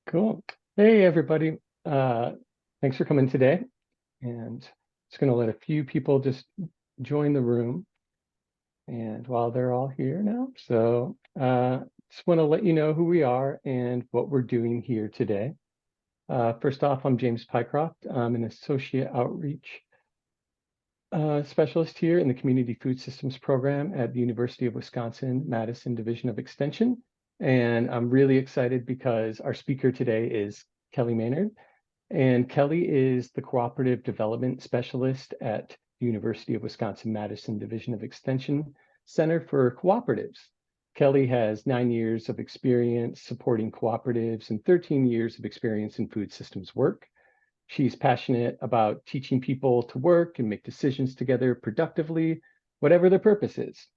Cool. Hey, everybody. Thanks for coming today. And just going to let a few people just join the room. And while they're all here now, just want to let you know who we are and what we're doing here today. First off, I'm James Pyecroft. I'm an associate outreach specialist here in the Community Food Systems program at the University of Wisconsin-Madison Division of Extension. And I'm really excited because our speaker today is Kelly Maynard. And Kelly is the Cooperative Development Specialist at the University of Wisconsin-Madison Division of Extension Center for Cooperatives. Kelly has 9 years of experience supporting cooperatives and 13 years of experience in food systems work. She's passionate about teaching people to work and make decisions together productively, whatever their purpose is.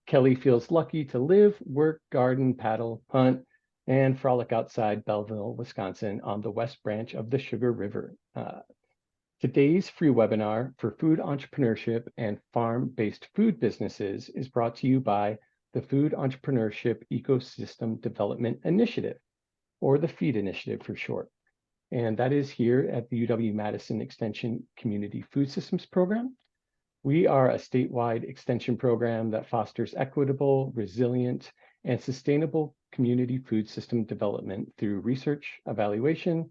Kelly feels lucky to live, work, garden, paddle, hunt, and frolic outside Belleville, Wisconsin on the West Branch of the Sugar River. Today's free webinar for food entrepreneurship and farm-based food businesses is brought to you by the Food Entrepreneurship Ecosystem Development Initiative, or the FEED Initiative for short. And that is here at the UW-Madison Extension Community Food Systems Program. We are a statewide extension program that fosters equitable, resilient, and sustainable community food system development through research, evaluation,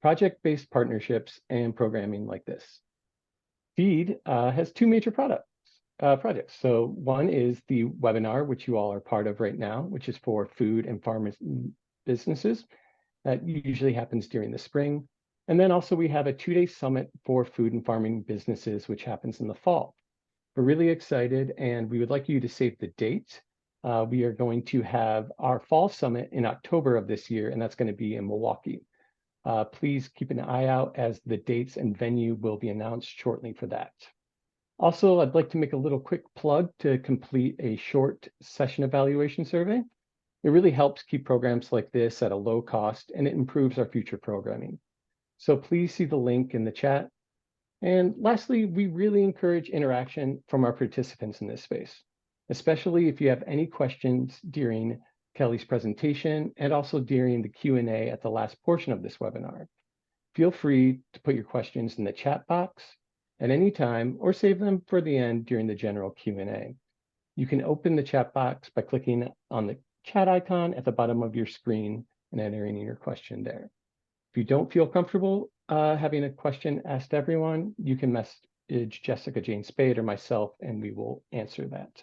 project-based partnerships, and programming like this. FEED has two major projects. So one is the webinar, which you all are part of right now, which is for food and farm businesses. That usually happens during the spring. And then also we have a 2-day summit for food and farming businesses, which happens in the fall. We're really excited and we would like you to save the date. We are going to have our fall summit in October of this year, and that's going to be in Milwaukee. Please keep an eye out as the dates and venue will be announced shortly for that. Also, I'd like to make a little quick plug to complete a short session evaluation survey. It really helps keep programs like this at a low cost, and it improves our future programming. So please see the link in the chat. And lastly, we really encourage interaction from our participants in this space, especially if you have any questions during Kelly's presentation and also during the Q&A at the last portion of this webinar. Feel free to put your questions in the chat box at any time or save them for the end during the general Q&A. You can open the chat box by clicking on the chat icon at the bottom of your screen and entering your question there. If you don't feel comfortable having a question asked to everyone, you can message Jessica Jane Spade or myself, and we will answer that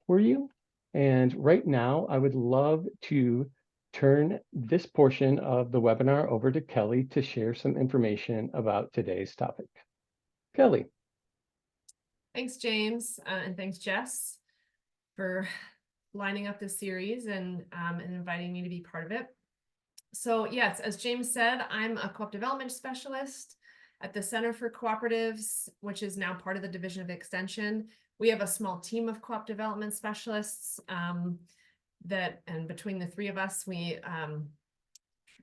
for you. And right now, I would love to turn this portion of the webinar over to Kelly to share some information about today's topic. Kelly. Thanks, James, and thanks, Jess, for lining up this series and inviting me to be part of it. So yes, as James said, I'm a co-op development specialist at the Center for Cooperatives, which is now part of the Division of Extension. We have a small team of co-op development specialists and between the three of us, we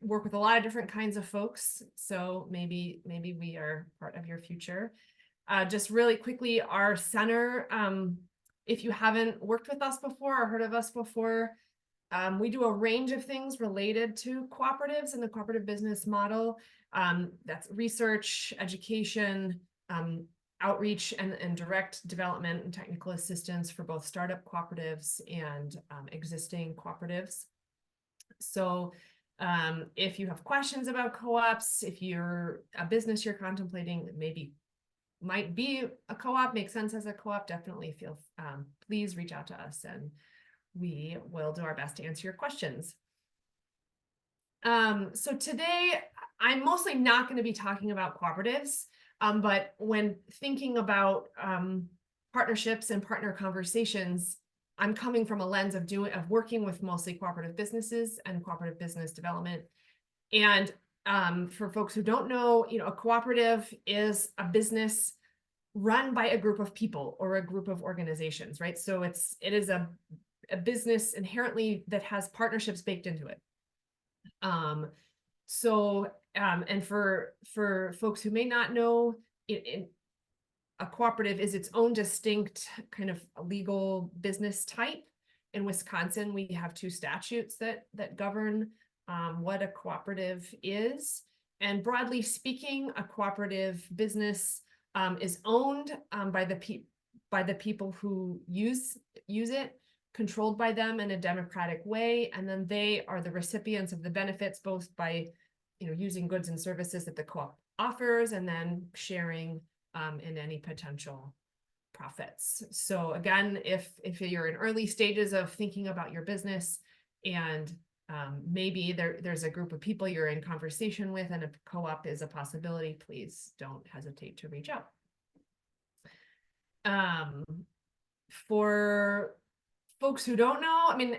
work with a lot of different kinds of folks. So maybe we are part of your future. Just really quickly, our center, if you haven't worked with us before or heard of us before, we do a range of things related to cooperatives and the cooperative business model. That's research, education, outreach, and direct development and technical assistance for both startup cooperatives and existing cooperatives. So if you have questions about co-ops, if you're a business you're contemplating that maybe might be a co-op, makes sense as a co-op, definitely please reach out to us and we will do our best to answer your questions. So today, I'm mostly not going to be talking about cooperatives, but when thinking about partnerships and partner conversations, I'm coming from a lens of working with mostly cooperative businesses and cooperative business development. And for folks who don't know, a cooperative is a business run by a group of people or a group of organizations, right? So it is a business inherently that has partnerships baked into it. And for folks who may not know, a cooperative is its own distinct kind of legal business type. In Wisconsin, we have two statutes that govern what a cooperative is. And broadly speaking, a cooperative business is owned by the people who use it, controlled by them in a democratic way, and then they are the recipients of the benefits, both by using goods and services that the co-op offers, and then sharing in any potential profits. So again, if you're in early stages of thinking about your business, and maybe there's a group of people you're in conversation with and a co-op is a possibility, please don't hesitate to reach out. For folks who don't know, I mean,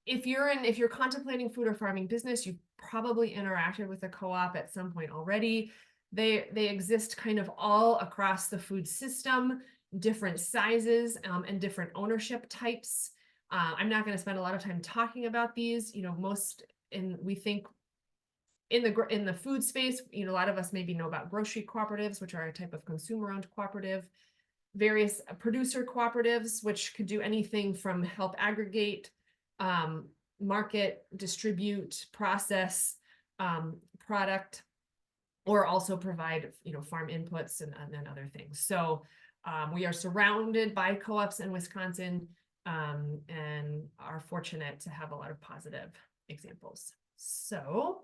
if you're contemplating food or farming business, you've probably interacted with a co-op at some point already. They exist kind of all across the food system, different sizes and different ownership types. I'm not going to spend a lot of time talking about these. We think in the food space, a lot of us maybe know about grocery cooperatives, which are a type of consumer-owned cooperative. Various producer cooperatives, which could do anything from help aggregate, market, distribute, process product, or also provide farm inputs and other things. So we are surrounded by co-ops in Wisconsin and are fortunate to have a lot of positive examples. So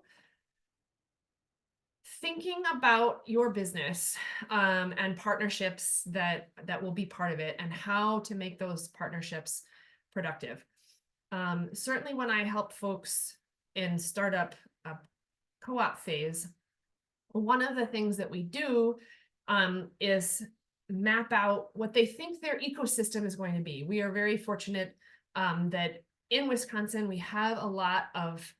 thinking about your business and partnerships that will be part of it, and how to make those partnerships productive. Certainly when I help folks in startup co-op phase, one of the things that we do is map out what they think their ecosystem is going to be. We are very fortunate that in Wisconsin, we have a lot of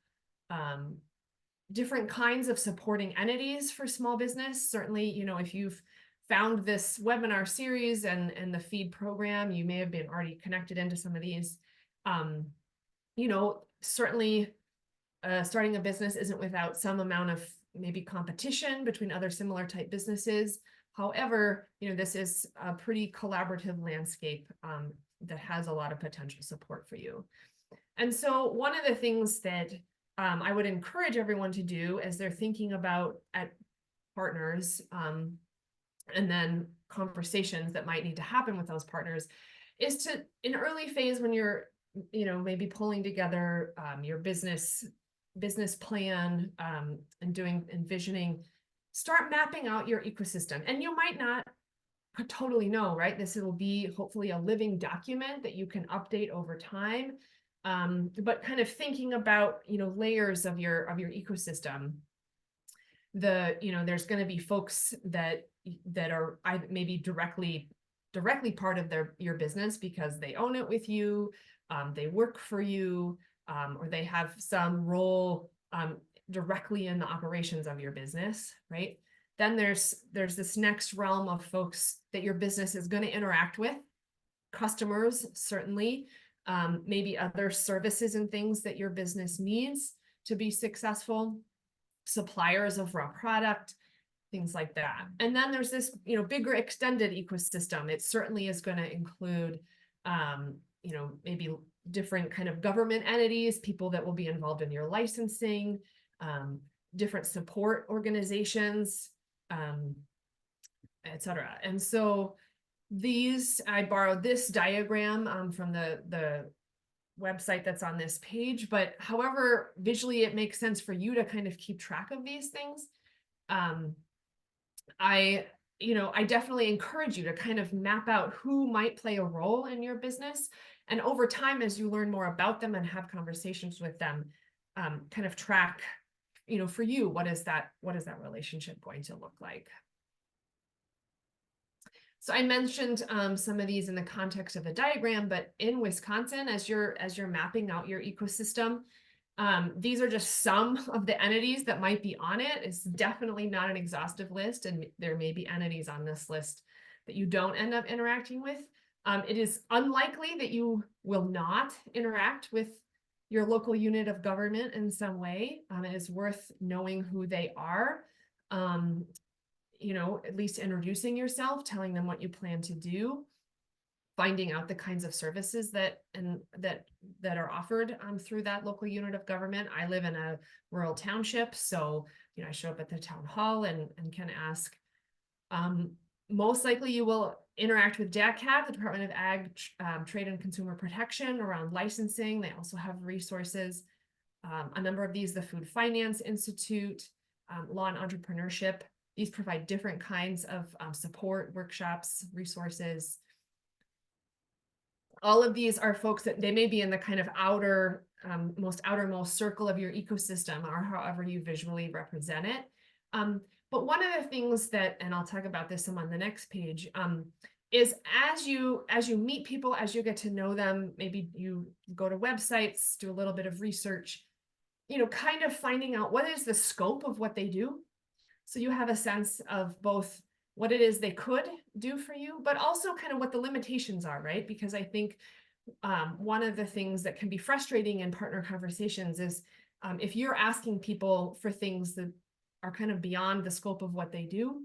different kinds of supporting entities for small business. Certainly, if you've found this webinar series and the feed program, you may have been already connected into some of these. Certainly starting a business isn't without some amount of maybe competition between other similar type businesses. However, this is a pretty collaborative landscape that has a lot of potential support for you. And so one of the things that I would encourage everyone to do as they're thinking about partners and then conversations that might need to happen with those partners is to, in early phase, when you're, maybe pulling together your business plan and envisioning, start mapping out your ecosystem. And you might not totally know, right? This will be hopefully a living document that you can update over time. But kind of thinking about, layers of your ecosystem. There's going to be folks that are maybe directly part of your business because they own it with you, they work for you, or they have some role directly in the operations of your business, right? Then there's this next realm of folks that your business is going to interact with, customers, certainly. Maybe other services and things that your business needs to be successful, suppliers of raw product, things like that. And then there's this, bigger extended ecosystem. It certainly is going to include, maybe different kind of government entities, people that will be involved in your licensing, different support organizations, et cetera. And so I borrowed this diagram from the website that's on this page, but however visually it makes sense for you to kind of keep track of these things, I definitely encourage you to kind of map out who might play a role in your business. And over time, as you learn more about them and have conversations with them, kind of track, for you, what is that relationship going to look like? So I mentioned some of these in the context of a diagram, but in Wisconsin, as you're mapping out your ecosystem, these are just some of the entities that might be on it. It's definitely not an exhaustive list, and there may be entities on this list that you don't end up interacting with. It is unlikely that you will not interact with your local unit of government in some way. It is worth knowing who they are. At least introducing yourself, telling them what you plan to do. finding out the kinds of services that are offered through that local unit of government. I live in a rural township, so I show up at the town hall and can ask. Most likely you will interact with DACAP, the Department of Ag, Trade and Consumer Protection, around licensing. They also have resources. A number of these, the Food Finance Institute, Law and Entrepreneurship, these provide different kinds of support, workshops, resources. All of these are folks that they may be in the kind of outermost circle of your ecosystem, or however you visually represent it. But one of the things that, and I'll talk about this some on the next page, is as you meet people, as you get to know them, maybe you go to websites, do a little bit of research, kind of finding out what is the scope of what they do. So you have a sense of both what it is they could do for you, but also kind of what the limitations are, right? Because I think one of the things that can be frustrating in partner conversations is if you're asking people for things that are kind of beyond the scope of what they do.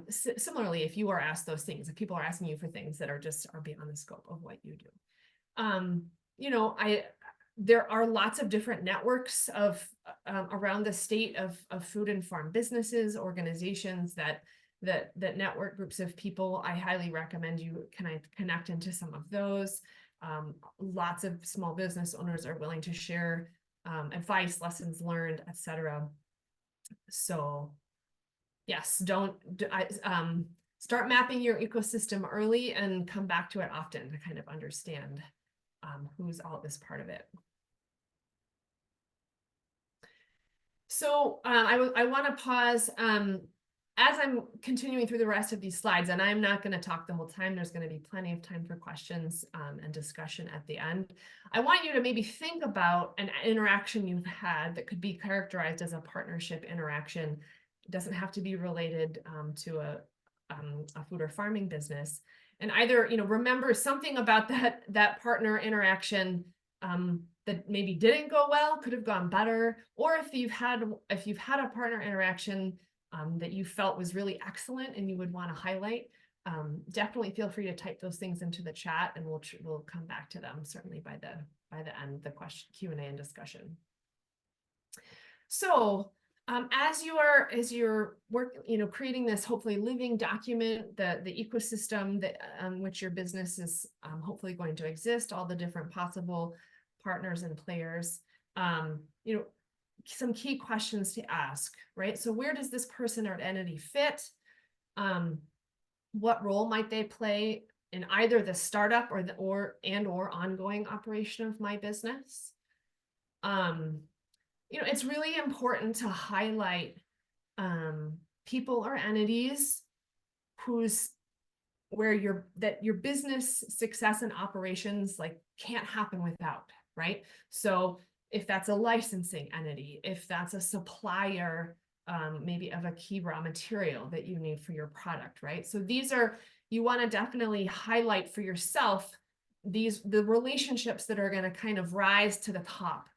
Similarly, if you are asked those things, if people are asking you for things that are beyond the scope of what you do. There are lots of different networks of around the state of food and farm businesses, organizations that network groups of people. I highly recommend you connect into some of those. Lots of small business owners are willing to share advice, lessons learned, etc. So yes, start mapping your ecosystem early and come back to it often to kind of understand who's all this part of it. So I want to pause as I'm continuing through the rest of these slides, and I'm not going to talk the whole time. There's going to be plenty of time for questions and discussion at the end. I want you to maybe think about an interaction you've had that could be characterized as a partnership interaction. It doesn't have to be related to a food or farming business. And either, remember something about that partner interaction that maybe didn't go well, could have gone better, or if you've had a partner interaction that you felt was really excellent and you would want to highlight, definitely feel free to type those things into the chat, and we'll come back to them certainly by the end of the question Q&A and discussion. So as you're creating this hopefully living document, the ecosystem that which your business is hopefully going to exist, all the different possible partners and players, some key questions to ask, right? So where does this person or entity fit? What role might they play in either the startup or ongoing operation of my business? It's really important to highlight people or entities where your business success and operations can't happen without, right? So if that's a licensing entity, if that's a supplier, maybe of a key raw material that you need for your product, right? So you want to definitely highlight for yourself the relationships that are going to kind of rise to the top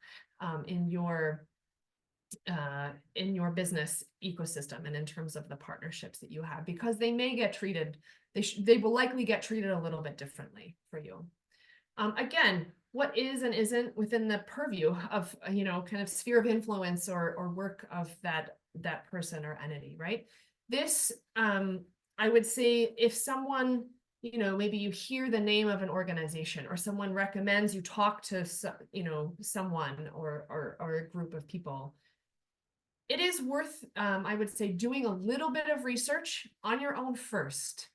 in your business ecosystem and in terms of the partnerships that you have, because they may get treated, they will likely get treated a little bit differently for you. Again, what is and isn't within the purview of, kind of sphere of influence or work of that person or entity, right? This, I would say if someone, maybe you hear the name of an organization or someone recommends you talk to, someone or a group of people, it is worth, I would say, doing a little bit of research on your own first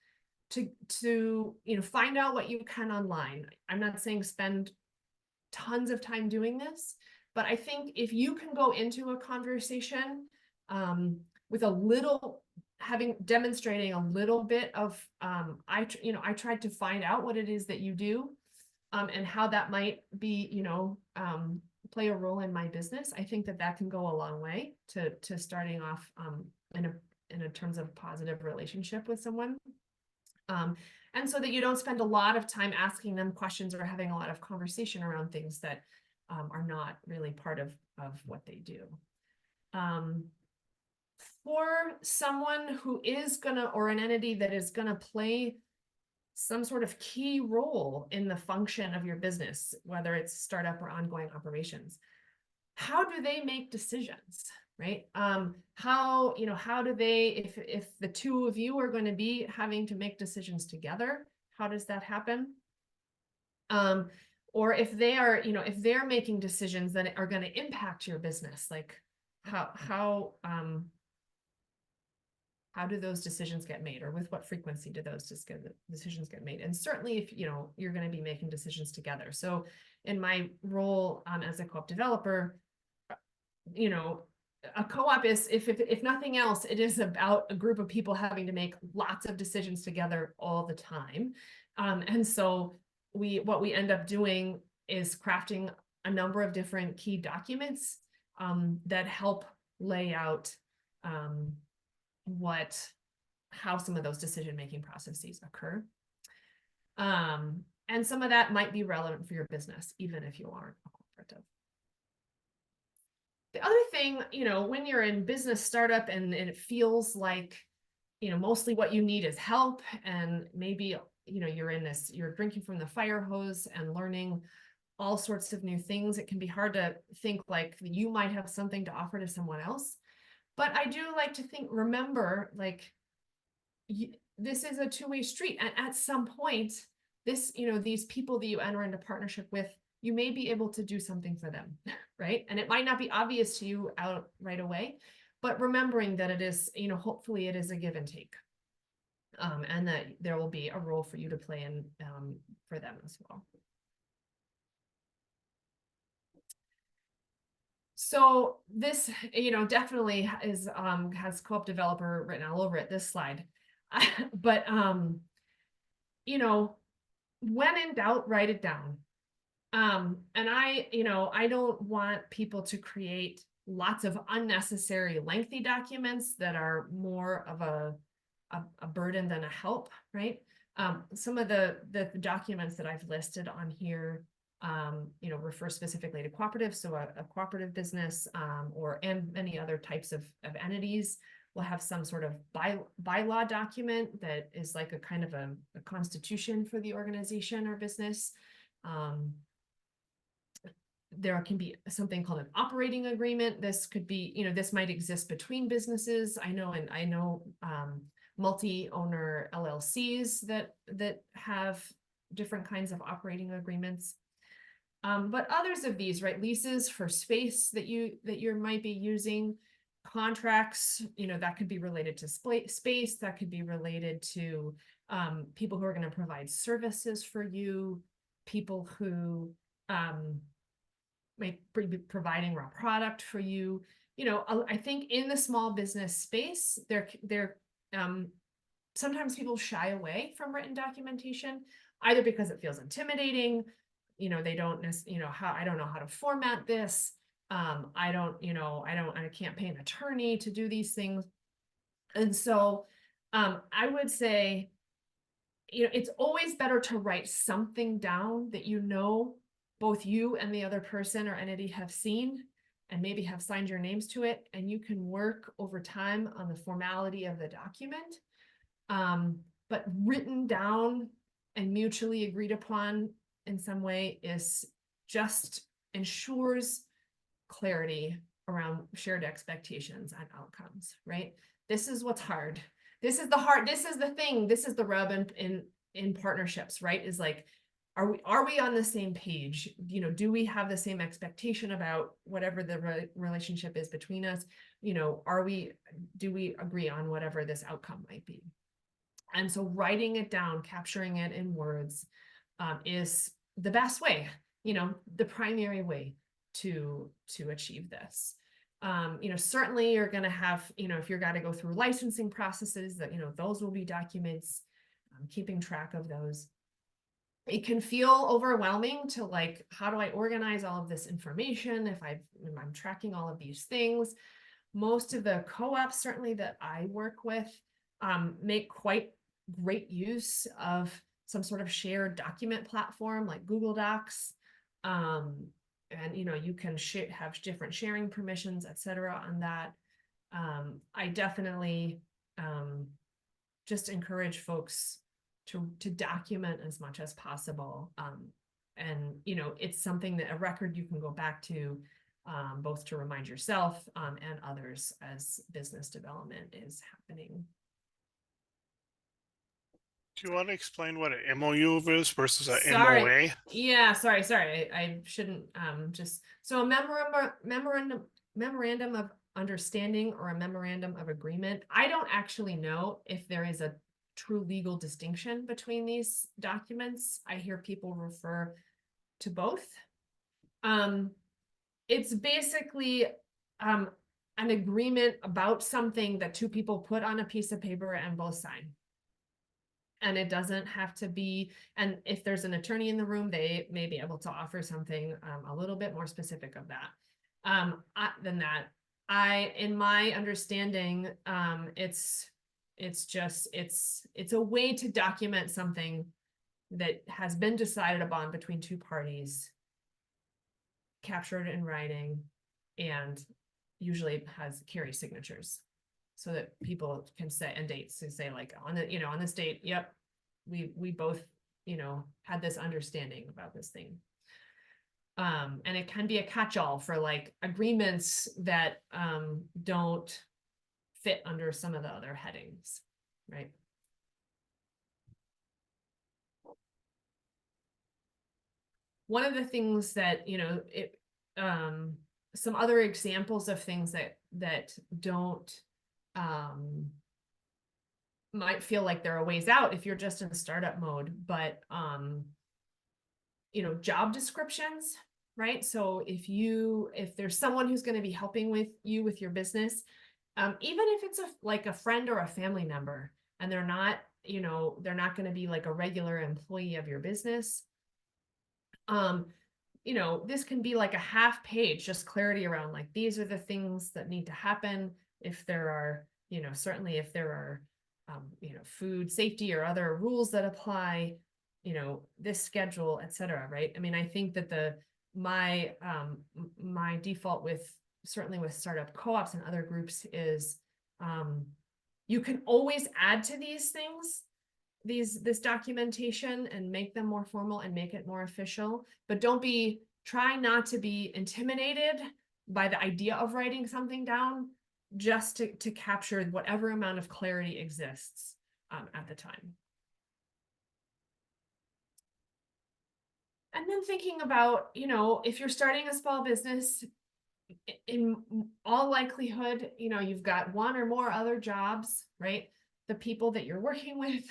to find out what you can online. I'm not saying spend tons of time doing this, but I think if you can go into a conversation with demonstrating a little bit of, I tried to find out what it is that you do and how that might be, play a role in my business. I think that can go a long way to starting off in a terms of positive relationship with someone. And so that you don't spend a lot of time asking them questions or having a lot of conversation around things that are not really part of what they do. For someone who is or an entity that is gonna play some sort of key role in the function of your business, whether it's startup or ongoing operations. How do they make decisions, right? How do they, if the two of you are going to be having to make decisions together, how does that happen? Or if they are, if they're making decisions that are going to impact your business, like how do those decisions get made, or with what frequency do those decisions get made? And certainly if you're going to be making decisions together. So in my role as a co-op developer, a co-op is, if nothing else, it is about a group of people having to make lots of decisions together all the time. And so what we end up doing is crafting a number of different key documents that help lay out how some of those decision-making processes occur. And some of that might be relevant for your business, even if you aren't a cooperative. The other thing, when you're in business startup and it feels like, mostly what you need is help, and maybe, you're drinking from the fire hose and learning all sorts of new things, it can be hard to think like you might have something to offer to someone else. But I do like to remember, like, this is a two-way street. And at some point, these people that you enter into partnership with, you may be able to do something for them, right? And it might not be obvious to you out right away, but remembering that it is, hopefully it is a give and take. And that there will be a role for you to play in for them as well. So this, definitely is has co-op developer written all over it, this slide. But when in doubt, write it down. And I don't want people to create lots of unnecessary lengthy documents that are more of a burden than a help, right? Some of the documents that I've listed on here, refer specifically to cooperative. So a cooperative business, and many other types of entities will have some sort of bylaw document that is like a kind of a constitution for the organization or business. There can be something called an operating agreement. This could be, this might exist between businesses. I know multi-owner LLCs that have different kinds of operating agreements. But others of these, right? Leases for space that you might be using, contracts, that could be related to space, that could be related to people who are going to provide services for you, people who might be providing raw product for you. I think in the small business space, sometimes people shy away from written documentation, either because it feels intimidating, they don't I don't know how to format this. I can't pay an attorney to do these things. And so I would say, it's always better to write something down that both you and the other person or entity have seen and maybe have signed your names to it, and you can work over time on the formality of the document. But written down and mutually agreed upon in some way ensures clarity around shared expectations and outcomes, right? This is what's hard. This is the thing. This is the rub in partnerships, right? Is like, are we on the same page? Do we have the same expectation about whatever the relationship is between us? Do we agree on whatever this outcome might be? And so writing it down, capturing it in words, is the best way, the primary way to achieve this. Certainly you're going to have, if you're got to go through licensing processes, that, those will be documents, keeping track of those. It can feel overwhelming to like, how do I organize all of this information if I'm tracking all of these things? Most of the co-ops, certainly that I work with, make quite great use of some sort of shared document platform like Google Docs. And you can have different sharing permissions, etc. on that. I definitely just encourage folks to document as much as possible. And, you know, it's something that a record you can go back to, both to remind yourself and others as business development is happening. Do you want to explain what an MOU is versus a Sorry. MOA? Yeah, sorry. I shouldn't just so a memorandum of understanding or a memorandum of agreement. I don't actually know if there is a true legal distinction between these documents. I hear people refer to both. It's basically an agreement about something that two people put on a piece of paper and both sign. And it doesn't have to be, and if there's an attorney in the room, they may be able to offer something a little bit more specific of that. Than that, in my understanding, it's a way to document something that has been decided upon between two parties, captured in writing, and usually carries signatures, so that people can say, and dates to say, like, on this date, yep, we both, had this understanding about this thing. And it can be a catch-all for like agreements that don't fit under some of the other headings, right? One of the things that, some other examples of things that don't might feel like they're a ways out if you're just in startup mode, but job descriptions, right? So if there's someone who's going to be helping with your business, even if it's like a friend or a family member, and they're not going to be like a regular employee of your business, this can be like a half page, just clarity around, like, these are the things that need to happen. If there are, certainly if there are, food safety or other rules that apply, this schedule, etc. Right. I mean, I think that my default certainly with startup co-ops and other groups is, you can always add to these things, this documentation, and make them more formal and make it more official, but try not to be intimidated by the idea of writing something down, just to capture whatever amount of clarity exists at the time. And then thinking about, if you're starting a small business, in all likelihood, you've got one or more other jobs, right? The people that you're working with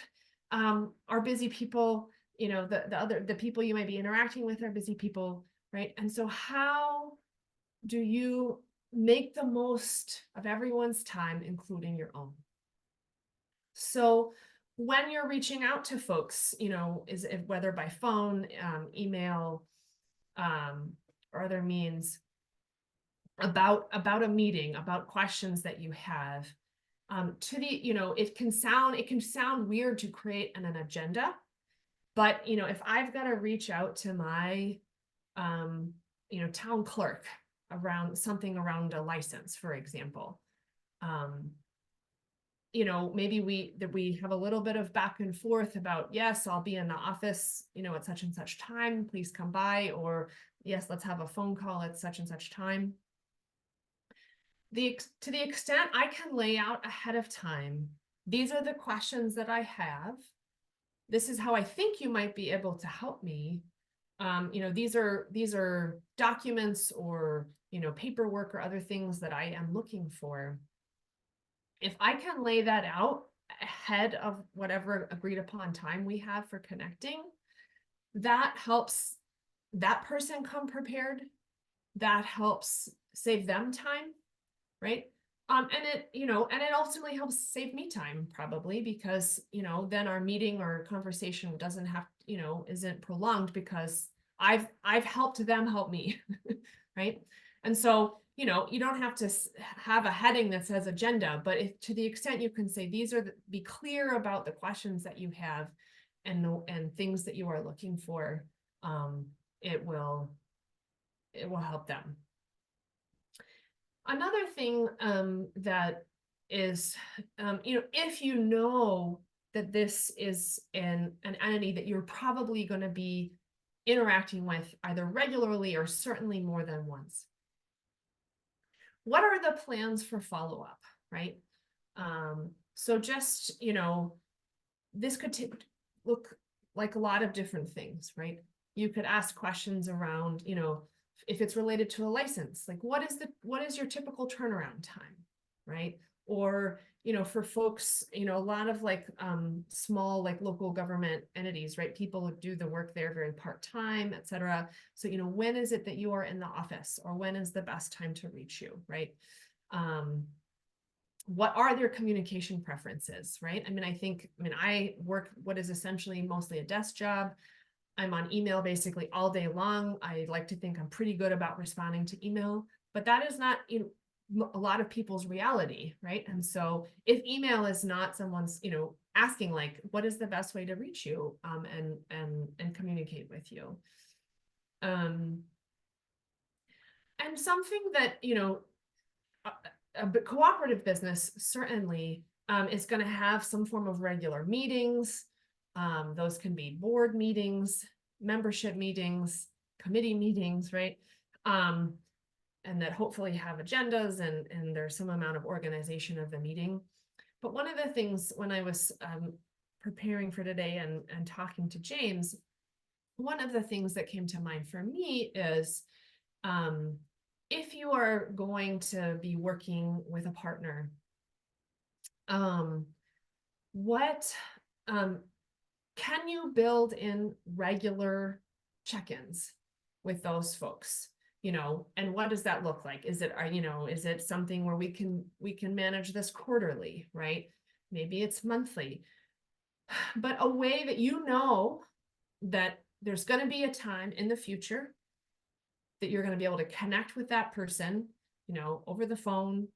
are busy people, the people you might be interacting with are busy people, right? And so how do you make the most of everyone's time, including your own? So when you're reaching out to folks, whether by phone, email, or other means, about a meeting, about questions that you have, it can sound weird to create an agenda, but if I've got to reach out to my town clerk around a license, for example, maybe we have a little bit of back and forth about, yes, I'll be in the office, at such and such time, please come by, or yes, let's have a phone call at such and such time. To the extent I can lay out ahead of time, these are the questions that I have. This is how I think you might be able to help me. These are documents or, paperwork or other things that I am looking for. If I can lay that out ahead of whatever agreed upon time we have for connecting, that helps that person come prepared. That helps save them time. Right. And it ultimately helps save me time, probably, because, then our meeting or conversation doesn't have, isn't prolonged, because I've helped them help me. Right. And so, you don't have to have a heading that says agenda, but to the extent you can say, be clear about the questions that you have and things that you are looking for, it will help them. Another thing that is, if that this is an entity that you're probably going to be interacting with either regularly or certainly more than once. What are the plans for follow-up, right? So just, this could look like a lot of different things, right? You could ask questions around, if it's related to a license, like what is your typical turnaround time, right? Or, for folks, a lot of like small, like local government entities, right? People who do the work there very part-time, et cetera. So, when is it that you are in the office, or when is the best time to reach you, right? What are their communication preferences, right? I work what is essentially mostly a desk job. I'm on email basically all day long. I like to think I'm pretty good about responding to email, but that is not a lot of people's reality, right? And so if email is not someone's, asking like, what is the best way to reach you and communicate with you? And something that, a cooperative business certainly is going to have some form of regular meetings. Those can be board meetings, membership meetings, committee meetings, right? And that hopefully have agendas and there's some amount of organization of the meeting. But one of the things when I was preparing for today and talking to James, one of the things that came to mind for me is if you are going to be working with a partner, what can you build in regular check-ins with those folks? And what does that look like? Is it something where we can manage this quarterly, right? Maybe it's monthly, but a way that that there's going to be a time in the future that you're going to be able to connect with that person, over the phone.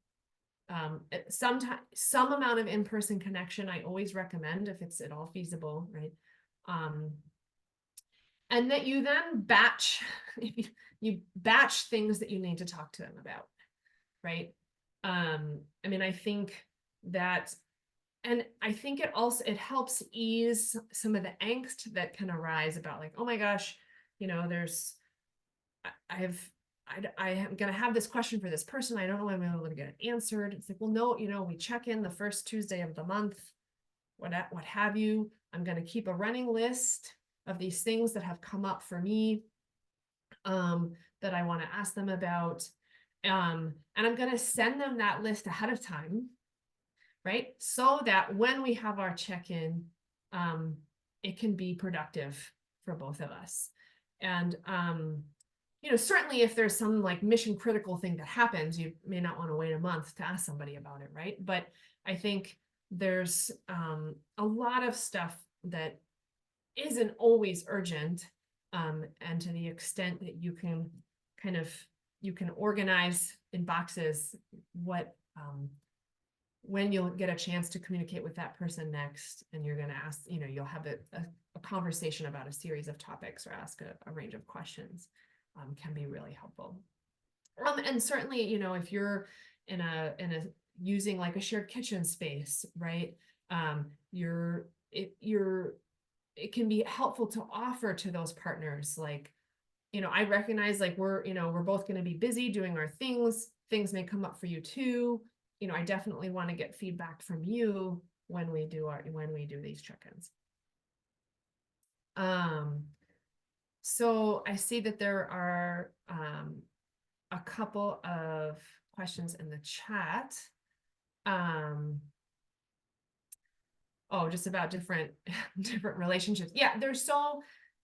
Some amount of in-person connection, I always recommend if it's at all feasible, right? And that you then batch things that you need to talk to them about, right? I think that, and I think it helps ease some of the angst that can arise about like, oh my gosh, I am going to have this question for this person. I don't know when I'm able to get it answered. It's like, well, no, we check in the first Tuesday of the month, what have you. I'm going to keep a running list of these things that have come up for me that I want to ask them about. And I'm going to send them that list ahead of time, right? So that when we have our check-in, it can be productive for both of us. And, certainly if there's some like mission critical thing that happens, you may not want to wait a month to ask somebody about it, right? But I think there's a lot of stuff that isn't always urgent. And to the extent that you can organize in boxes when you'll get a chance to communicate with that person next, and you're going to ask, you'll have a conversation about a series of topics or ask a range of questions, can be really helpful. And certainly, if you're in a using like a shared kitchen space, right? It can be helpful to offer to those partners, like, I recognize like we're both going to be busy doing our things. Things may come up for you too. I definitely want to get feedback from you when we do these check-ins. So I see that there are a couple of questions in the chat. Just about different relationships. Yeah, there's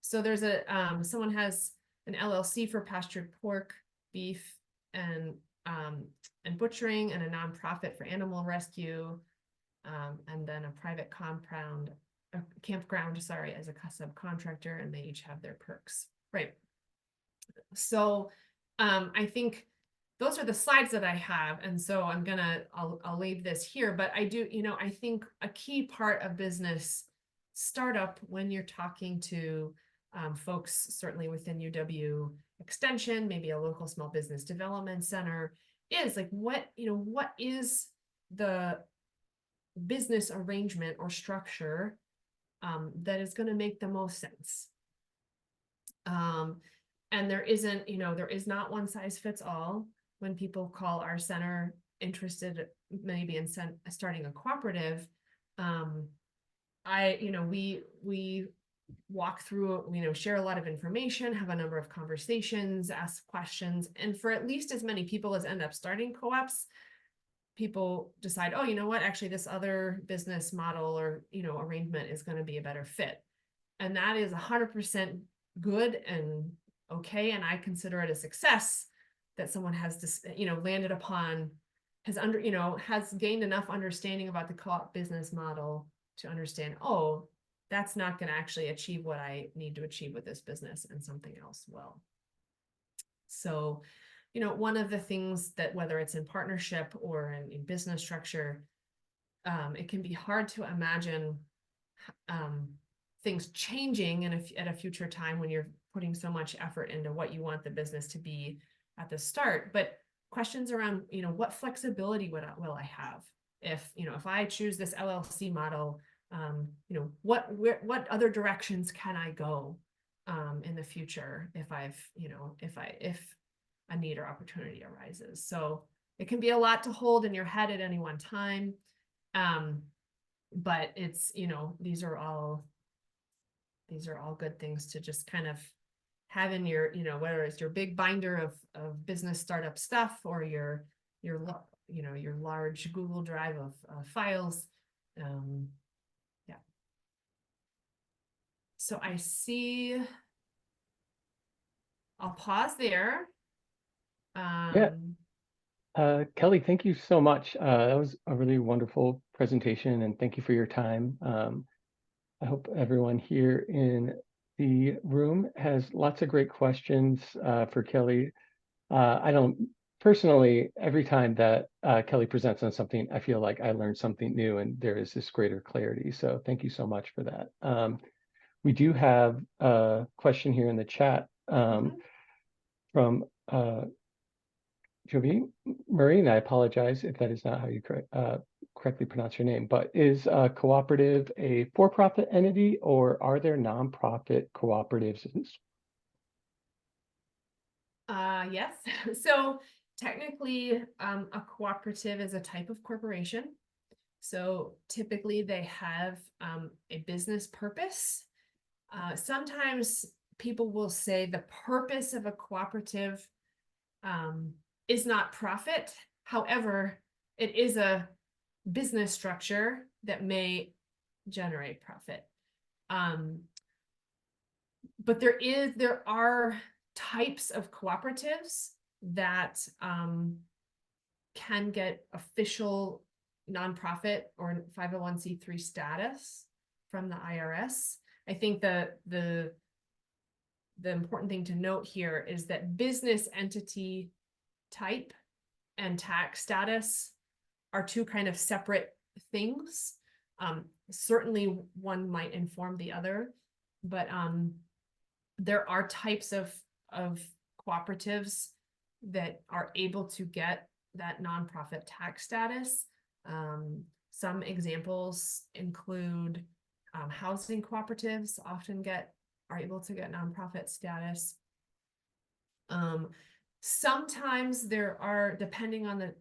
someone has an LLC for pastured pork, beef, and butchering, and a nonprofit for animal rescue, and then a private campground, as a subcontractor, and they each have their perks, right? So I think those are the slides that I have, and so I'll leave this here, but I do, I think a key part of business startup when you're talking to folks, certainly within UW Extension, maybe a local small business development center, is like, what is the business arrangement or structure that is going to make the most sense. And there isn't, there is not one size fits all. When people call our center interested maybe in starting a cooperative, we walk through, share a lot of information, have a number of conversations, ask questions, and for at least as many people as end up starting co-ops, people decide, oh, you know what, actually this other business model or, arrangement is going to be a better fit. And that is 100% good and okay. And I consider it a success that someone has this, landed upon, has gained enough understanding about the co-op business model to understand, oh, that's not going to actually achieve what I need to achieve with this business, and something else will. So, one of the things that, whether it's in partnership or in business structure, it can be hard to imagine things changing at a future time when you're putting so much effort into what you want the business to be at the start. But questions around, what flexibility will I have if I choose this LLC model? What other directions can I go in the future if if a need or opportunity arises? So it can be a lot to hold in your head at any one time. But it's, these are all good things to just kind of have in your, whether it's your big binder of business startup stuff or your large Google Drive of files. Yeah. So I see, I'll pause there. Kelly, thank you so much. That was a really wonderful presentation, and thank you for your time. I hope everyone here in the room has lots of great questions for Kelly. I don't personally, every time that Kelly presents on something, I feel like I learned something new and there is this greater clarity. So thank you so much for that. We do have a question here in the chat from Jovi Murray, and I apologize if that is not how you correctly pronounce your name, but is Cooperative a for-profit entity, or are there nonprofit cooperatives? Yes. So technically, a cooperative is a type of corporation. So typically they have a business purpose. Sometimes people will say the purpose of a cooperative is not profit. However, it is a business structure that may generate profit. But there are types of cooperatives that can get official nonprofit or 501c3 status from the IRS. I think the important thing to note here is that business entity type and tax status are two kind of separate things. Certainly one might inform the other, but there are types of cooperatives that are able to get that nonprofit tax status. Some examples include housing cooperatives often are able to get nonprofit status. Sometimes there are, depending on the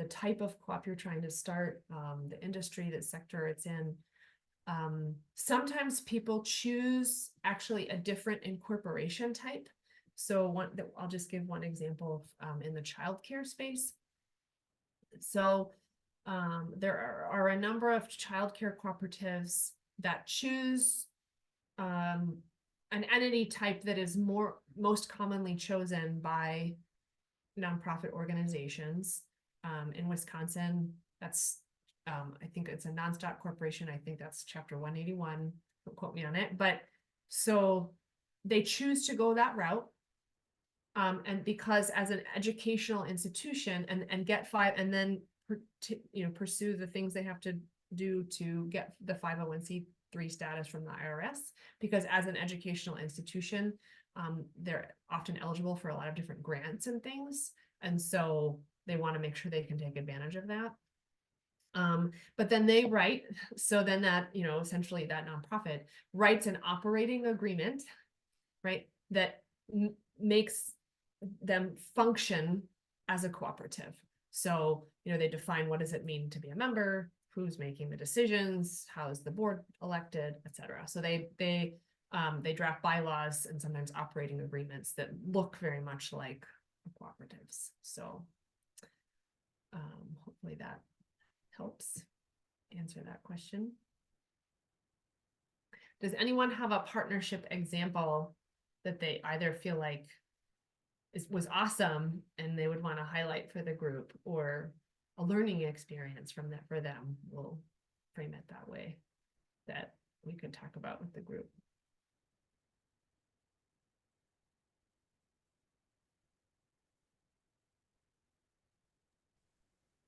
type of co-op you're trying to start, the industry, the sector it's in, sometimes people choose actually a different incorporation type. So I'll just give one example in the childcare space. So there are a number of childcare cooperatives that choose an entity type that is most commonly chosen by nonprofit organizations. In Wisconsin, that's I think it's a non-stock corporation. I think that's Chapter 181. Don't quote me on it. But so they choose to go that route. And because as an educational institution and get five, and then pursue the things they have to do to get the 501c3 status from the IRS, because as an educational institution, they're often eligible for a lot of different grants and things. And so they want to make sure they can take advantage of that. But then they write, so then that, essentially that nonprofit writes an operating agreement, right? That makes them function as a cooperative. So, they define what does it mean to be a member, who's making the decisions, how is the board elected, etc. So they draft bylaws and sometimes operating agreements that look very much like cooperatives. So hopefully that helps answer that question. Does anyone have a partnership example that they either feel like was awesome and they would want to highlight for the group, or a learning experience from that for them? We'll frame it that way, that we could talk about with the group.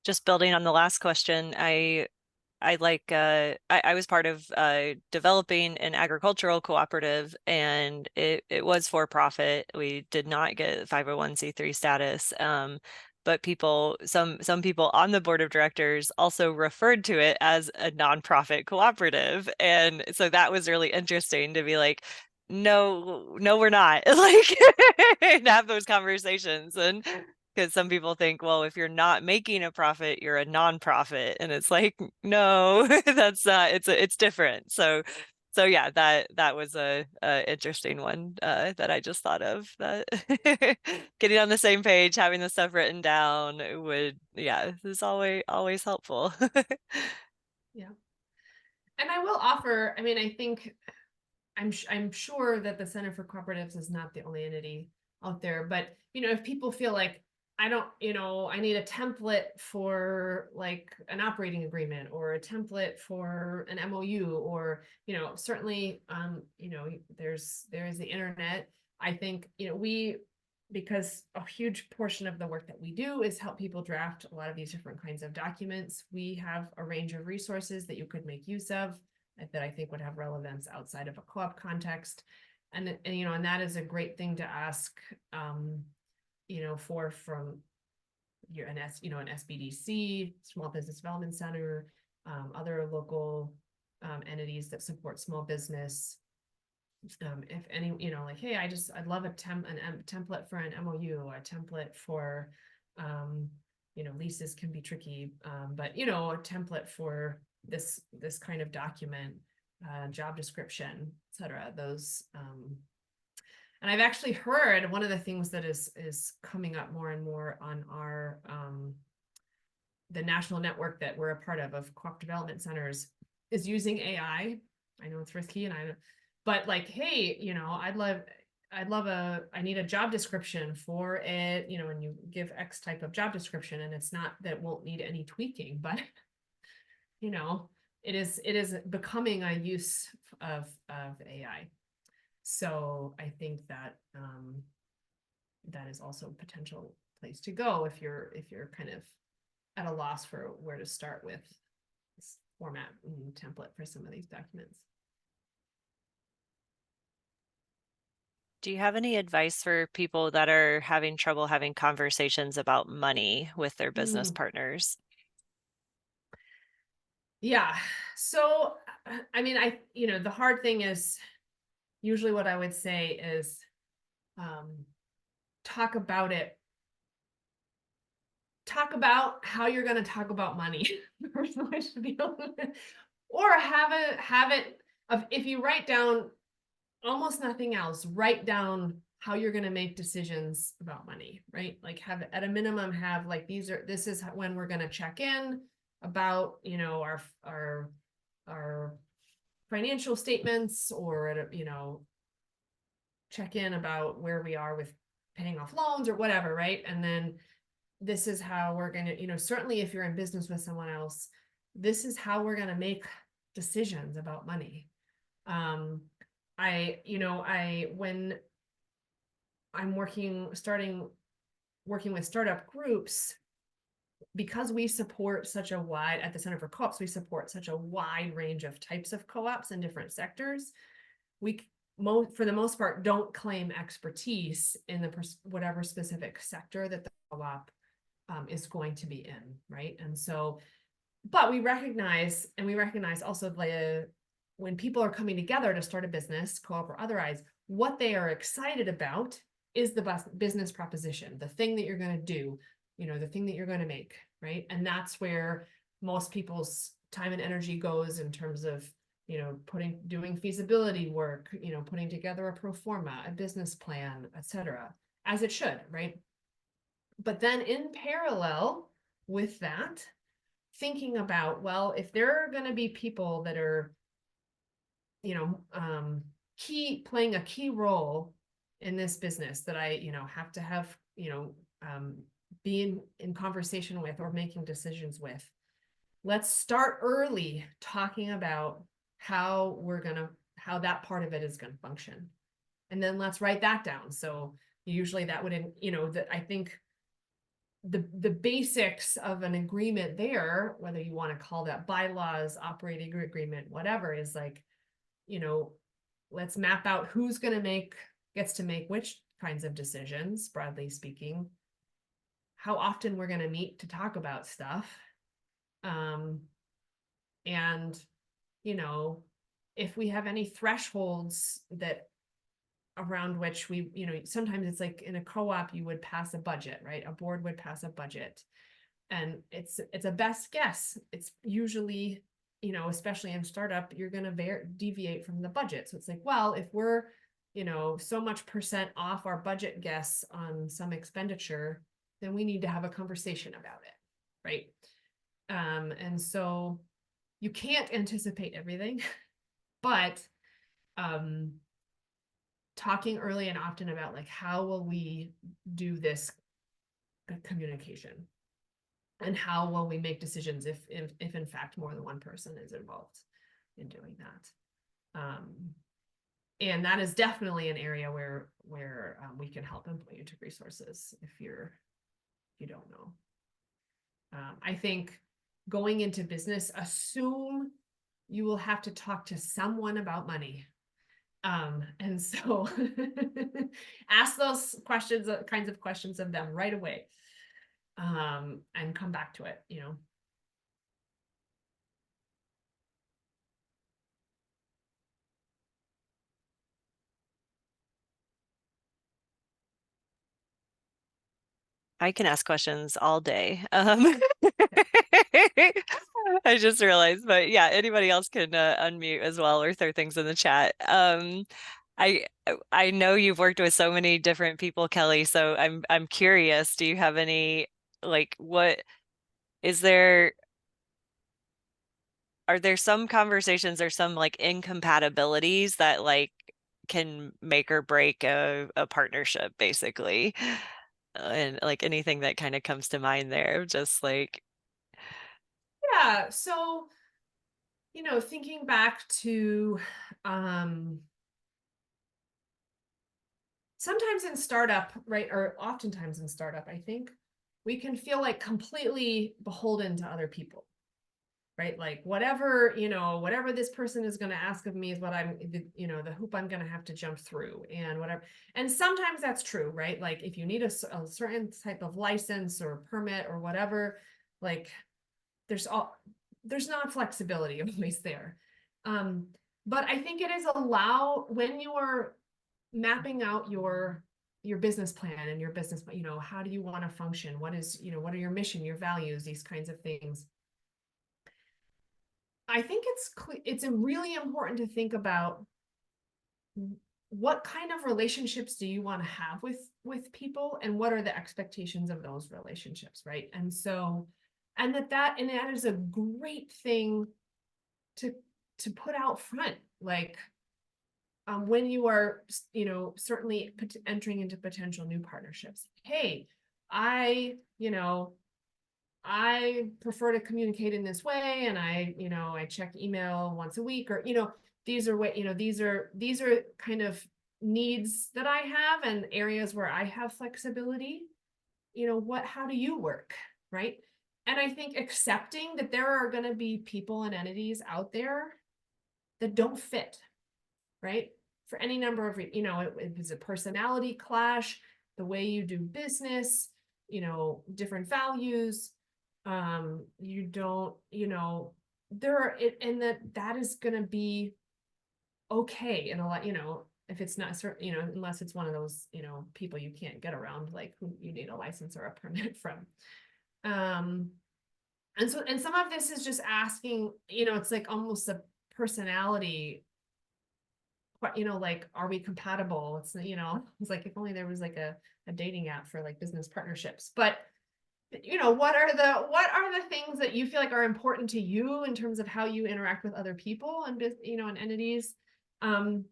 Just building on the last question, I was part of developing an agricultural cooperative, and it was for profit. We did not get 501c3 status. But some people on the board of directors also referred to it as a nonprofit cooperative. And so that was really interesting to be like, no, we're not, like, and have those conversations. And because some people think, well, if you're not making a profit, you're a nonprofit. And it's like, no, that's not, it's different. So yeah, that was a interesting one that I just thought of, that getting on the same page, having the stuff written down is always helpful. Yeah. And I will offer, I think I'm sure that the Center for Cooperatives is not the only entity out there, but if people feel like I don't, I need a template for like an operating agreement, or a template for an MOU, or, certainly, there is the internet. I think, because a huge portion of the work that we do is help people draft a lot of these different kinds of documents. We have a range of resources that you could make use of that I think would have relevance outside of a co-op context. And that is a great thing to ask, from an SBDC, Small Business Development Center, other local entities that support small business. If any, like, hey, I'd love a template for an MOU, a template for, leases can be tricky, but a template for this kind of document, job description, etc. Those, and I've actually heard one of the things that is coming up more and more on our the national network that we're a part of Cooperative Development Centers, is using AI. I know it's risky, but like, hey, I need a job description for it, and you give X type of job description, and it's not that won't need any tweaking, but it is becoming a use of AI. So I think that that is also a potential place to go if you're kind of at a loss for where to start with this format and template for some of these documents. Do you have any advice for people that are having trouble having conversations about money with their business partners? Yeah. So, the hard thing is, usually what I would say is, talk about it. Talk about how you're going to talk about money. Or have it of, if you write down almost nothing else, write down how you're going to make decisions about money, right? Like, have at a minimum, have like, this is when we're going to check in about, our financial statements, or, check in about where we are with paying off loans or whatever, right? And then this is how we're going to, certainly if you're in business with someone else, this is how we're going to make decisions about money. When I'm working with startup groups, because we support such a wide, at the Center for Co-ops, we support such a wide range of types of co-ops in different sectors. We, for the most part, don't claim expertise in whatever specific sector that the co-op is going to be in, right? And so but we recognize also when people are coming together to start a business, co-op or otherwise, what they are excited about is the business proposition, the thing that you're going to do, the thing that you're going to make, right? And that's where most people's time and energy goes in terms of, doing feasibility work, putting together a pro forma, a business plan, etc., as it should, right? But then in parallel with that, thinking about, well, if there are going to be people that are, playing a key role in this business that I, have to have, being in conversation with or making decisions with, let's start early talking about how that part of it is going to function. And then let's write that down. So usually that would, that I think the basics of an agreement there, whether you want to call that bylaws, operating agreement, whatever, is like, let's map out who's gets to make which kinds of decisions, broadly speaking, how often we're going to meet to talk about stuff. And, if we have any thresholds that around which we, sometimes it's like in a co-op, you would pass a budget, right? A board would pass a budget. And it's a best guess. It's usually, especially in startup, you're going to deviate from the budget. So it's like, well, if we're, so much % off our budget guess on some expenditure, then we need to have a conversation about it, right? And so you can't anticipate everything, but talking early and often about like, how will we do this communication? And how will we make decisions if in fact more than one person is involved in doing that? And that is definitely an area where we can help and point you to resources if you don't know. I think going into business, assume you will have to talk to someone about money. And so ask those questions, kinds of questions of them right away. And come back to it, I can ask questions all day. I just realized, but yeah, anybody else can unmute as well or throw things in the chat. I know you've worked with so many different people, Kelly, so I'm curious, do you have any, like, are there some conversations or some like incompatibilities that like can make or break a partnership, basically? And like anything that kind of comes to mind there, just like. Yeah, so, thinking back to sometimes in startup, right, or oftentimes in startup, I think we can feel like completely beholden to other people, right? Like whatever this person is going to ask of me is what the hoop I'm going to have to jump through and whatever. And sometimes that's true, right? Like if you need a certain type of license or permit or whatever, like there's not flexibility always there. But I think it is when you are mapping out your business plan and your business, how do you want to function? What are your mission, your values, these kinds of things. I think it's really important to think about what kind of relationships do you want to have with people, and what are the expectations of those relationships, right? And so, and that is a great thing to put out front, like when you are, certainly entering into potential new partnerships. Hey, I prefer to communicate in this way, and I check email once a week, or these are kind of needs that I have and areas where I have flexibility. How do you work, right? And I think accepting that there are going to be people and entities out there that don't fit, right? For any number of, it is a personality clash, the way you do business, different values. You don't, there are it, and that is going to be okay. And a lot, if it's not certain, unless it's one of those, people you can't get around, like who you need a license or a permit from. And some of this is just asking, it's like almost a personality, like, are we compatible? It's, it's like, if only there was like a dating app for like business partnerships, but what are the things that you feel like are important to you in terms of how you interact with other people and, and entities? And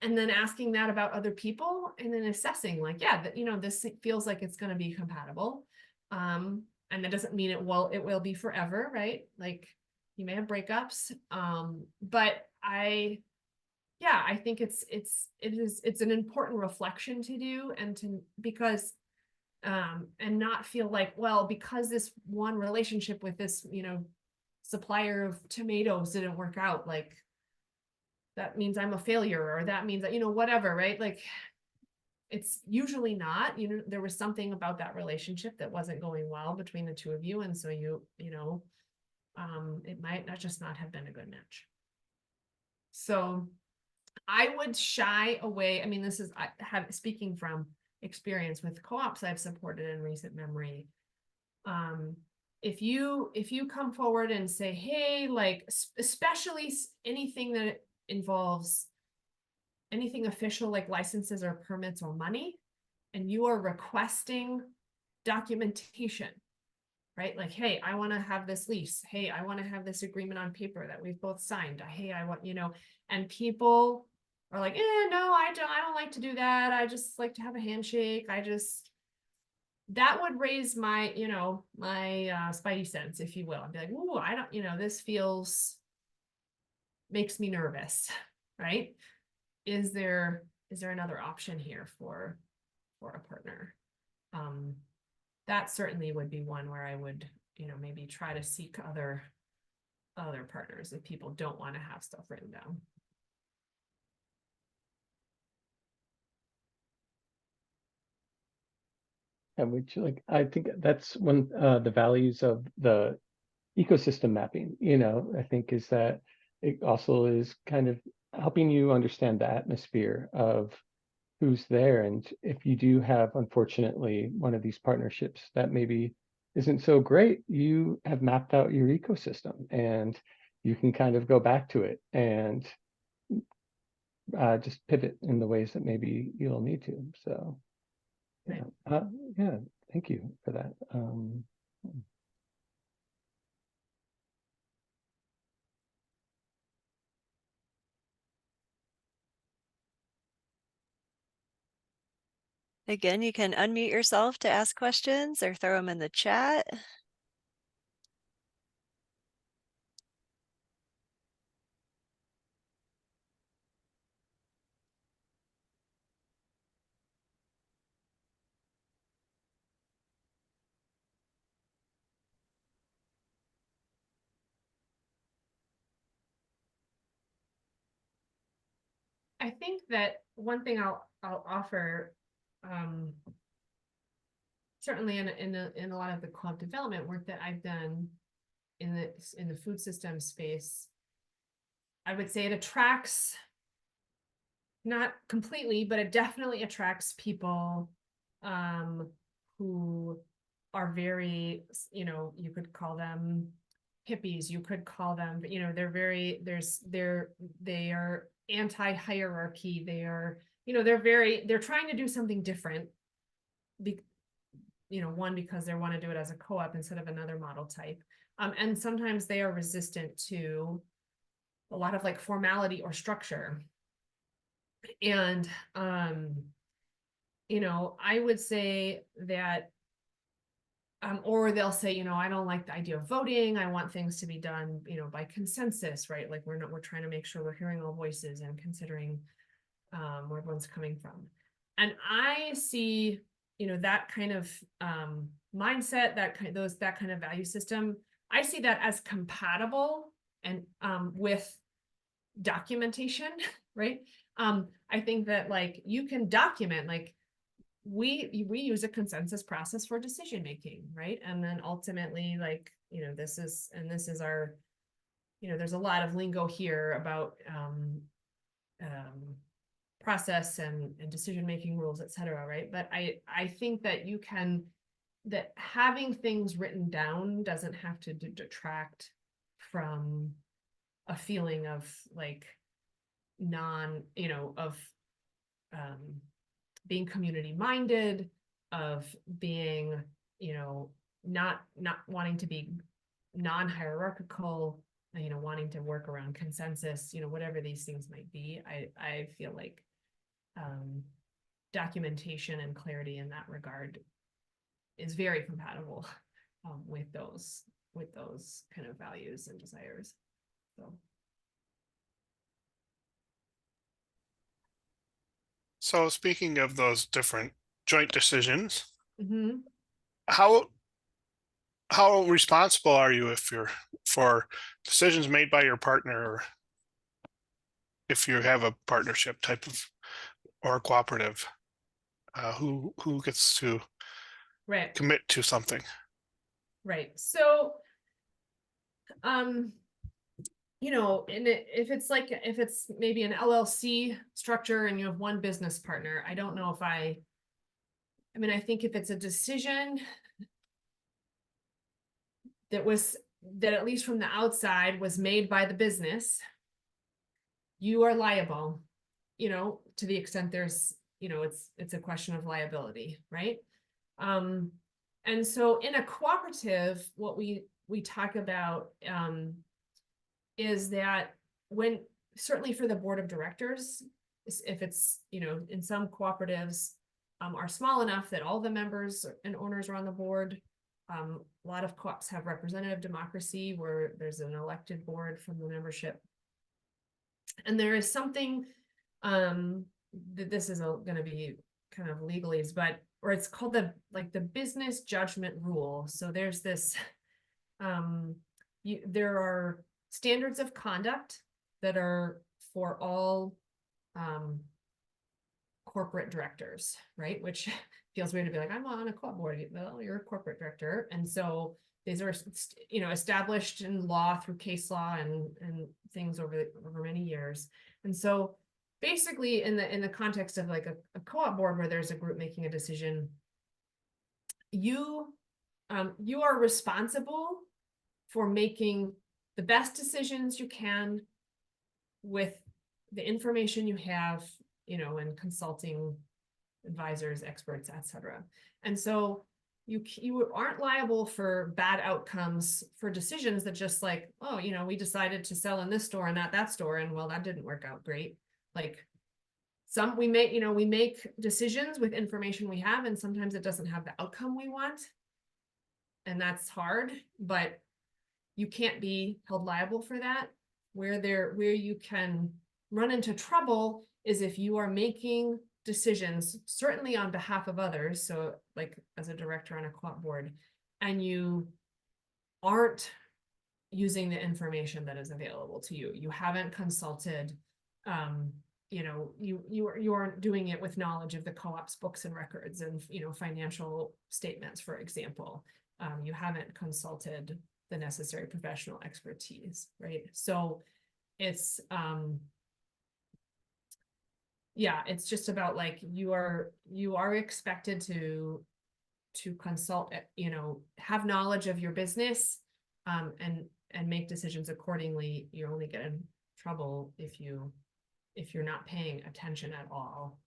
then asking that about other people, and then assessing like, yeah, that, this feels like it's going to be compatible. And that doesn't mean it will be forever, right? Like you may have breakups. But I think it's an important reflection to do, and because and not feel like, well, because this one relationship with this, supplier of tomatoes didn't work out, like that means I'm a failure, or that means that, whatever, right? Like it's usually not, there was something about that relationship that wasn't going well between the two of you. And so it might not have been a good match. So I would shy away. I mean, speaking from experience with co-ops I've supported in recent memory. If you come forward and say, hey, like, especially anything that involves anything official, like licenses or permits or money, and you are requesting documentation, right? Like, hey, I want to have this lease. Hey, I want to have this agreement on paper that we've both signed. Hey, I want, and people are like, no, I don't like to do that. I just like to have a handshake. That would raise my, my spidey sense, if you will. I'd be like, ooh, I don't, this makes me nervous, right? Is there another option here for a partner? That certainly would be one where I would, maybe try to seek other partners if people don't want to have stuff written down. And I think that's one the values of the ecosystem mapping, I think is that it also is kind of helping you understand the atmosphere of who's there. And if you do have, unfortunately, one of these partnerships that maybe isn't so great, you have mapped out your ecosystem and you can kind of go back to it and just pivot in the ways that maybe you'll need to. So yeah, thank you for that. Again, you can unmute yourself to ask questions or throw them in the chat. I think that one thing I'll offer, certainly in a lot of the co-op development work that I've done in the food system space, I would say it attracts, not completely, but it definitely attracts people who are very, you could call them hippies, you could call them, they are anti-hierarchy, they are, they're trying to do something different, one, because they want to do it as a co-op instead of another model type. And sometimes they are resistant to a lot of like formality or structure. And, I would say that, or they'll say, I don't like the idea of voting. I want things to be done, by consensus, right? Like we're trying to make sure we're hearing all voices and considering where everyone's coming from. And I see, that kind of mindset, that kind of value system, I see that as compatible and with documentation, right? I think that like you can document, like we use a consensus process for decision making, right? And then ultimately, like, this is our, there's a lot of lingo here about process and decision making rules, et cetera, right? But I think that that having things written down doesn't have to detract from a feeling of like being community minded, of being, not wanting to be non-hierarchical, wanting to work around consensus, whatever these things might be. I feel like documentation and clarity in that regard is very compatible with those kind of values and desires. So speaking of those different joint decisions, Mm-hmm. how responsible are you for decisions made by your partner, or if you have a partnership type of or a cooperative? Who gets to Right. commit to something? Right. So, if it's maybe an LLC structure and you have one business partner, I don't know if I think if it's a decision that at least from the outside was made by the business, you are liable, to the extent there's, it's a question of liability, right? And so in a cooperative, what we talk about is that when, certainly for the board of directors, if it's, in some cooperatives are small enough that all the members and owners are on the board. A lot of co-ops have representative democracy where there's an elected board from the membership. And there is something that this is going to be kind of legalese, or it's called the business judgment rule. So there's this, there are standards of conduct that are for all corporate directors, right? Which feels weird to be like, I'm on a co-op board. Well, you're a corporate director. And so these are, established in law through case law and things over many years. And so basically in the context of like a co-op board where there's a group making a decision, you are responsible for making the best decisions you can with the information you have, and consulting advisors, experts, etc. And so you aren't liable for bad outcomes for decisions that just like, oh, we decided to sell in this store and not that store, and well, that didn't work out great. Like we make decisions with information we have, and sometimes it doesn't have the outcome we want. And that's hard, but you can't be held liable for that. Where you can run into trouble is if you are making decisions, certainly on behalf of others, so like as a director on a co-op board, and you aren't using the information that is available to you. You haven't consulted, you aren't doing it with knowledge of the co-op's books and records and, financial statements, for example. You haven't consulted the necessary professional expertise, right? So it's, it's just about like, you are expected to consult, have knowledge of your business, and make decisions accordingly. You only get in trouble if you're not paying attention at all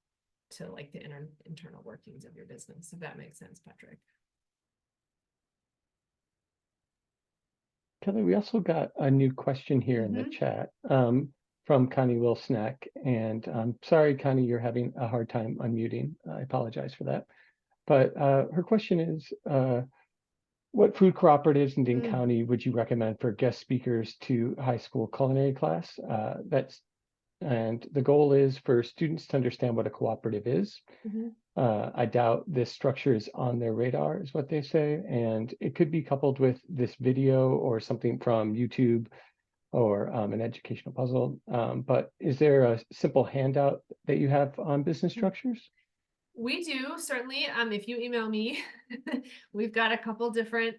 to like the internal workings of your business, if that makes sense, Patrick. Kelly, we also got a new question here in the chat from Connie Wilsnack. And I'm sorry, Connie, you're having a hard time unmuting. I apologize for that. But her question is, what food cooperatives in Dane County would you recommend for guest speakers to high school culinary class? And the goal is for students to understand what a cooperative is. I doubt this structure is on their radar, is what they say. And it could be coupled with this video or something from YouTube or an educational puzzle. But is there a simple handout that you have on business structures? We do, certainly. If you email me, we've got a couple different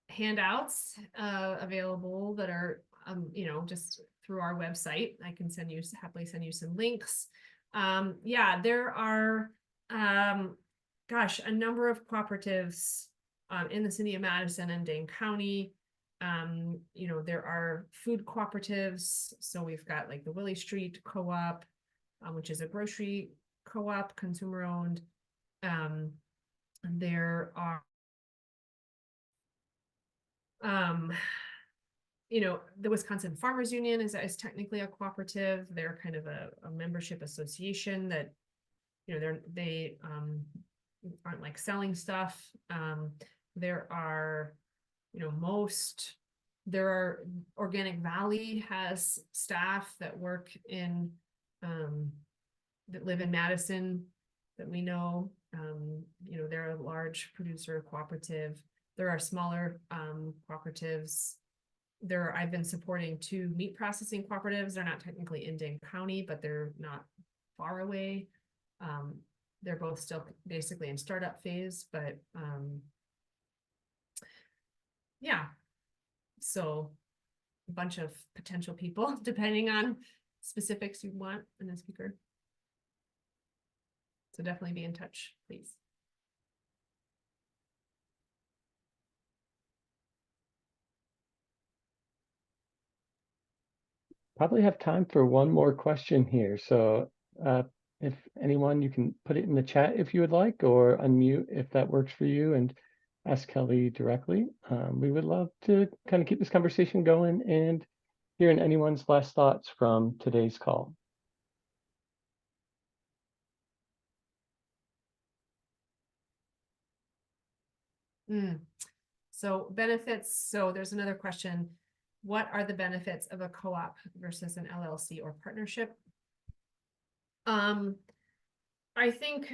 handouts available that are just through our website. I can happily send you some links. Yeah, there are a number of cooperatives in the city of Madison and Dane County. There are food cooperatives. So we've got like the Willie Street Co-op, which is a grocery co-op, consumer owned. There are the Wisconsin Farmers Union is technically a cooperative. They're kind of a membership association that, they aren't like selling stuff. There are, Organic Valley has staff that work that live in Madison that we know. They're a large producer cooperative. There are smaller cooperatives. I've been supporting 2 meat processing cooperatives. They're not technically in Dane County, but they're not far away. They're both still basically in startup phase, but yeah. So a bunch of potential people, depending on specifics you want in the speaker. So definitely be in touch, please. Probably have time for one more question here. So if anyone, you can put it in the chat if you would like, or unmute if that works for you and ask Kelly directly. We would love to kind of keep this conversation going and hearing anyone's last thoughts from today's call. So benefits. So there's another question. What are the benefits of a co-op versus an LLC or partnership? I think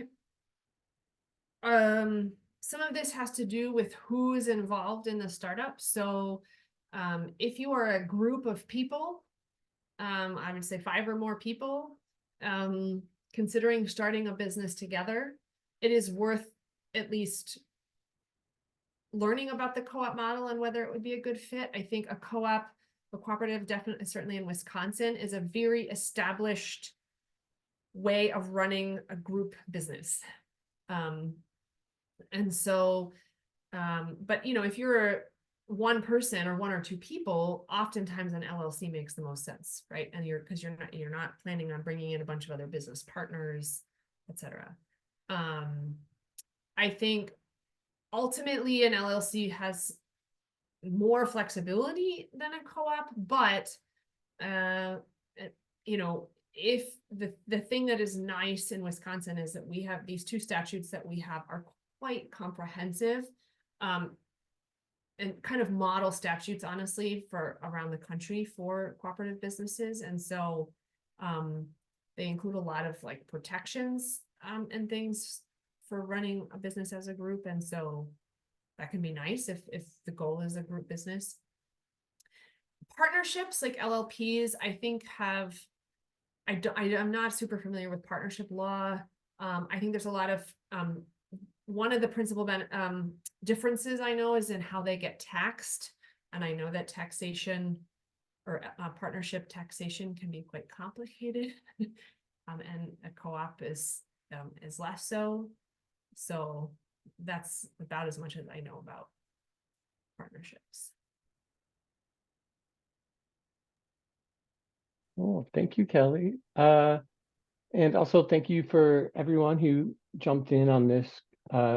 some of this has to do with who is involved in the startup. So if you are a group of people, I would say 5 or more people, considering starting a business together, it is worth at least learning about the co-op model and whether it would be a good fit. I think a cooperative, definitely, certainly in Wisconsin, is a very established way of running a group business. And so, but if you're one person or 1 or 2 people, oftentimes an LLC makes the most sense, right? And because you're not planning on bringing in a bunch of other business partners, etc. I think ultimately an LLC has more flexibility than a co-op, but if the thing that is nice in Wisconsin is that we have these 2 statutes that we have are quite comprehensive, and kind of model statutes, honestly, for around the country for cooperative businesses. And so they include a lot of like protections and things for running a business as a group. And so that can be nice if the goal is a group business. Partnerships like LLPs, I think I'm not super familiar with partnership law. I think there's a lot of, one of the principal differences I know is in how they get taxed. And I know that taxation or partnership taxation can be quite complicated. And a co-op is less so. So that's about as much as I know about partnerships. Oh, thank you, Kelly. And also thank you for everyone who jumped in on this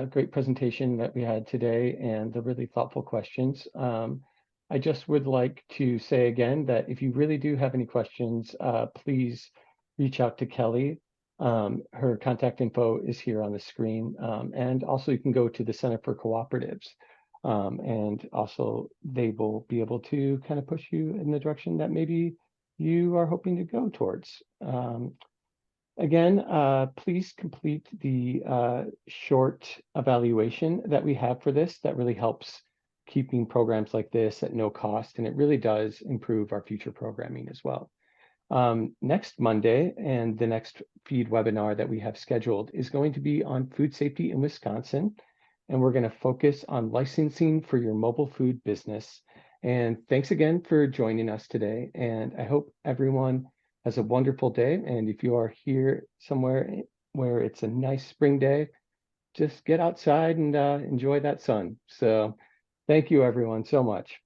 great presentation that we had today and the really thoughtful questions. I just would like to say again that if you really do have any questions, please reach out to Kelly. Her contact info is here on the screen. And also you can go to the Center for Cooperatives. And also they will be able to kind of push you in the direction that maybe you are hoping to go towards. Again, please complete the short evaluation that we have for this. That really helps keeping programs like this at no cost, and it really does improve our future programming as well. Next Monday and the next feed webinar that we have scheduled is going to be on food safety in Wisconsin. And we're going to focus on licensing for your mobile food business. And thanks again for joining us today. And I hope everyone has a wonderful day. And if you are here somewhere where it's a nice spring day, just get outside and enjoy that sun. So thank you everyone so much.